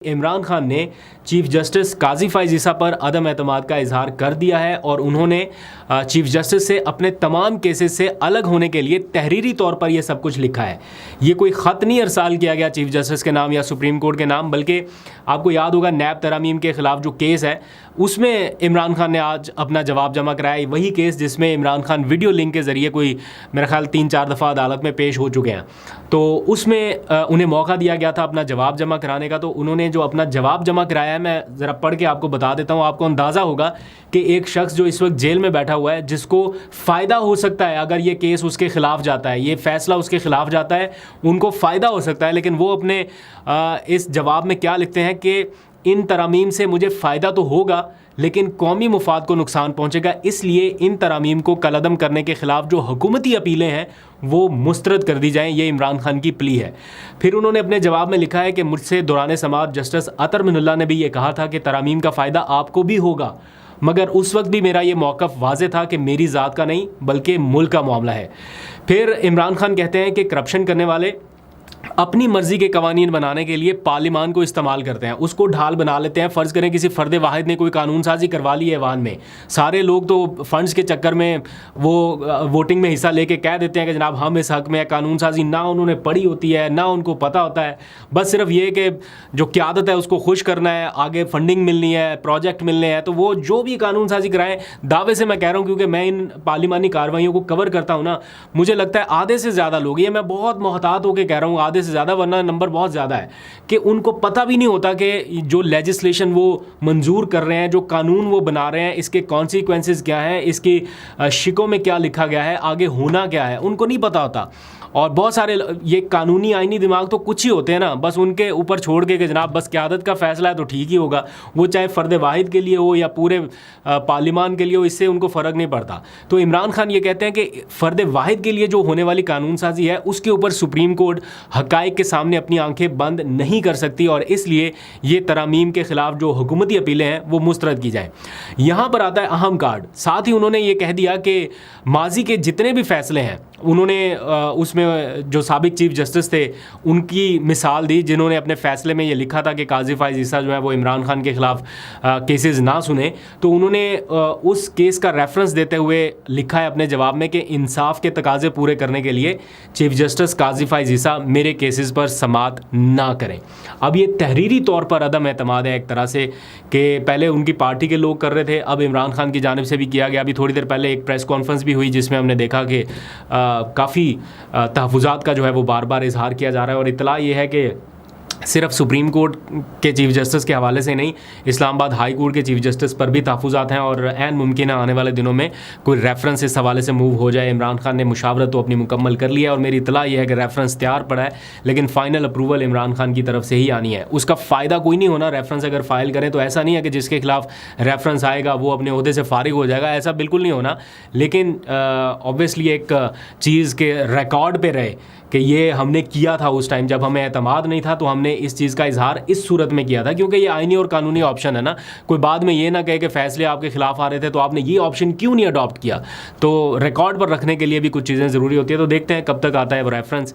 عمران خان نے chief justice قاضی فائز عیسیٰ پر عدم اعتماد کا اظہار کر دیا ہے اور انہوں نے چیف جسٹس سے اپنے تمام کیسز سے الگ ہونے کے لیے تحریری طور پر یہ سب کچھ لکھا ہے۔ یہ کوئی خط نہیں ارسال کیا گیا چیف جسٹس کے نام یا سپریم کورٹ کے نام، بلکہ آپ کو یاد ہوگا نیب ترامیم کے خلاف جو کیس ہے اس میں عمران خان نے آج اپنا جواب جمع کرایا، وہی کیس جس میں عمران خان ویڈیو لنک کے ذریعے کوئی میرا خیال 3-4 دفعہ عدالت میں پیش ہو چکے ہیں، تو اس میں انہیں موقع دیا گیا تھا اپنا جواب جمع کرانے کا۔ تو انہوں نے جو اپنا جواب جمع کرایا ہے، میں ذرا پڑھ کے آپ کو بتا دیتا ہوں، آپ کو اندازہ ہوگا کہ ایک شخص جو اس وقت جیل میں بیٹھا ہوا ہے، جس کو فائدہ ہو سکتا ہے اگر یہ کیس اس کے خلاف جاتا ہے، یہ فیصلہ اس کے خلاف جاتا ہے، ان کو فائدہ ہو سکتا ہے، لیکن وہ اپنے اس جواب میں کیا لکھتے ہیں کہ ان ترامیم سے مجھے فائدہ تو ہوگا لیکن قومی مفاد کو نقصان پہنچے گا، اس لیے ان ترامیم کو کالعدم کرنے کے خلاف جو حکومتی اپیلیں ہیں وہ مسترد کر دی جائیں۔ یہ عمران خان کی پلی ہے۔ پھر انہوں نے اپنے جواب میں لکھا ہے کہ مجھ سے دوران سماعت جسٹس عطر من اللہ نے بھی یہ کہا تھا کہ ترامیم کا فائدہ آپ کو بھی ہوگا، مگر اس وقت بھی میرا یہ موقف واضح تھا کہ میری ذات کا نہیں بلکہ ملک کا معاملہ ہے۔ پھر عمران خان کہتے ہیں کہ کرپشن کرنے والے اپنی مرضی کے قوانین بنانے کے لیے پارلیمان کو استعمال کرتے ہیں، اس کو ڈھال بنا لیتے ہیں۔ فرض کریں کسی فرد واحد نے کوئی قانون سازی کروا لی ہے ایوان میں، سارے لوگ تو فنڈز کے چکر میں وہ ووٹنگ میں حصہ لے کے کہہ دیتے ہیں کہ جناب ہم اس حق میں قانون سازی، نہ انہوں نے پڑھی ہوتی ہے نہ ان کو پتہ ہوتا ہے، بس صرف یہ کہ جو قیادت ہے اس کو خوش کرنا ہے، آگے فنڈنگ ملنی ہے، پروجیکٹ ملنے ہیں، تو وہ جو بھی قانون سازی کرائیں، دعوے سے میں کہہ رہا ہوں کیونکہ میں ان پارلیمانی کارروائیوں کو کور کرتا ہوں نا، مجھے لگتا ہے آدھے سے زیادہ لوگ، یہ میں بہت محتاط ہو کے کہہ رہا ہوں آدھے سے زیادہ، ورنہ نمبر بہت زیادہ ہے، کہ ان کو پتہ بھی نہیں ہوتا کہ جو لیجسلیشن وہ منظور کر رہے ہیں، جو قانون وہ بنا رہے ہیں، اس کے کانسیکوینسز کیا ہیں، اس کی شکوں میں کیا لکھا گیا ہے، آگے ہونا کیا ہے، ان کو نہیں پتہ ہوتا۔ اور بہت سارے یہ قانونی آئینی دماغ تو کچھ ہی ہوتے ہیں نا، بس ان کے اوپر چھوڑ کے کہ جناب بس قیادت کا فیصلہ ہے تو ٹھیک ہی ہوگا، وہ چاہے فرد واحد کے لیے ہو یا پورے پارلیمان کے لیے ہو، اس سے ان کو فرق نہیں پڑتا۔ تو عمران خان یہ کہتے ہیں کہ فرد واحد کے لیے جو ہونے والی قانون سازی ہے اس کے اوپر سپریم کورٹ حقائق کے سامنے اپنی آنکھیں بند نہیں کر سکتی، اور اس لیے یہ ترامیم کے خلاف جو حکومتی اپیلیں ہیں وہ مسترد کی جائیں۔ یہاں پر آتا ہے اہم کارڈ، ساتھ ہی انہوں نے یہ کہہ دیا کہ ماضی کے جتنے بھی فیصلے ہیں، انہوں نے اس میں جو سابق چیف جسٹس تھے ان کی مثال دی، جنہوں نے اپنے فیصلے میں یہ لکھا تھا کہ قاضی فائز عیسیٰ جو ہے وہ عمران خان کے خلاف کیسز نہ سنیں، تو انہوں نے اس کیس کا ریفرنس دیتے ہوئے لکھا ہے اپنے جواب میں کہ انصاف کے تقاضے پورے کرنے کے لیے چیف جسٹس قاضی فائز عیسیٰ میرے کیسز پر سماعت نہ کریں۔ اب یہ تحریری طور پر عدم اعتماد ہے ایک طرح سے، کہ پہلے ان کی پارٹی کے لوگ کر رہے تھے، اب عمران خان کی جانب سے بھی کیا گیا۔ ابھی تھوڑی دیر پہلے ایک پریس کانفرنس بھی ہوئی جس میں ہم نے دیکھا کہ کافی تحفظات کا جو ہے وہ بار بار اظہار کیا جا رہا ہے، اور اطلاع یہ ہے کہ صرف سپریم کورٹ کے چیف جسٹس کے حوالے سے نہیں، اسلام آباد ہائی کورٹ کے چیف جسٹس پر بھی تحفظات ہیں، اور عین ممکن ہے آنے والے دنوں میں کوئی ریفرنس اس حوالے سے موو ہو جائے۔ عمران خان نے مشاورت تو اپنی مکمل کر لی ہے، اور میری اطلاع یہ ہے کہ ریفرنس تیار پڑا ہے، لیکن فائنل اپروول عمران خان کی طرف سے ہی آنی ہے۔ اس کا فائدہ کوئی نہیں ہونا، ریفرنس اگر فائل کریں تو ایسا نہیں ہے کہ جس کے خلاف ریفرنس آئے گا وہ اپنے عہدے سے فارغ ہو جائے گا، ایسا بالکل نہیں ہونا، لیکن اوبویسلی ایک چیز کے ریکارڈ پہ رہے کہ یہ ہم نے کیا تھا اس ٹائم جب ہمیں اعتماد نہیں تھا، تو ہم نے اس چیز کا اظہار اس صورت میں کیا تھا، کیونکہ یہ آئینی اور قانونی آپشن ہے نا، کوئی بعد میں یہ نہ کہے کہ فیصلے آپ کے خلاف آ رہے تھے تو آپ نے یہ آپشن کیوں نہیں اڈاپٹ کیا۔ تو ریکارڈ پر رکھنے کے لیے بھی کچھ چیزیں ضروری ہوتی ہے، تو دیکھتے ہیں کب تک آتا ہے وہ ریفرنس۔